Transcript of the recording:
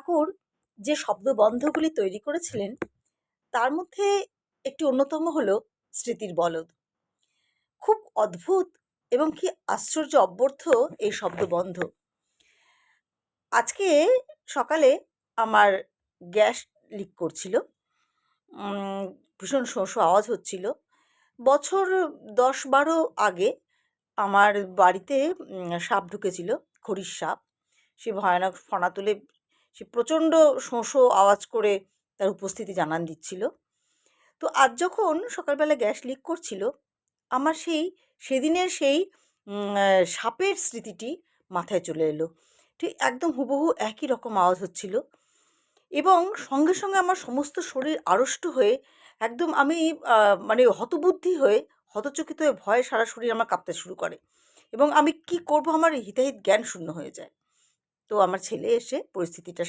ঠাকুর যে শব্দবন্ধগুলি তৈরি করেছিলেন তার মধ্যে একটি অন্যতম হলো স্মৃতির বলদ। খুব অদ্ভুত এবং কি আশ্চর্য অব্যর্থ এই শব্দবন্ধ। আজকে সকালে আমার গ্যাস লিক করছিল, ভীষণ শোঁ শোঁ আওয়াজ হচ্ছিল। বছর ১০-১২ আগে আমার বাড়িতে সাপ ঢুকেছিল, খড়ির সাপ। সে ভয়ানক ফনা তুলে সে প্রচণ্ড শোঁ শোঁ আওয়াজ করে তার উপস্থিতি জানান দিচ্ছিল। তো আজ যখন সকালবেলা গ্যাস লিক করছিল, আমার সেদিনের সেই সাপের স্মৃতিটি মাথায় চলে এলো। ঠিক একদম হুবহু একই রকম আওয়াজ হচ্ছিল এবং সঙ্গে সঙ্গে আমার সমস্ত শরীর আড়ষ্ট হয়ে একদম আমি মানে হতবুদ্ধি হয়ে, হতচকিত হয়ে ভয়ে সারা শরীর আমার কাঁপতে শুরু করে এবং আমি কি করব আমার হিতাহিত জ্ঞান শূন্য হয়ে যায়। তো আমার ছেলে এসে পরিস্থিতিটা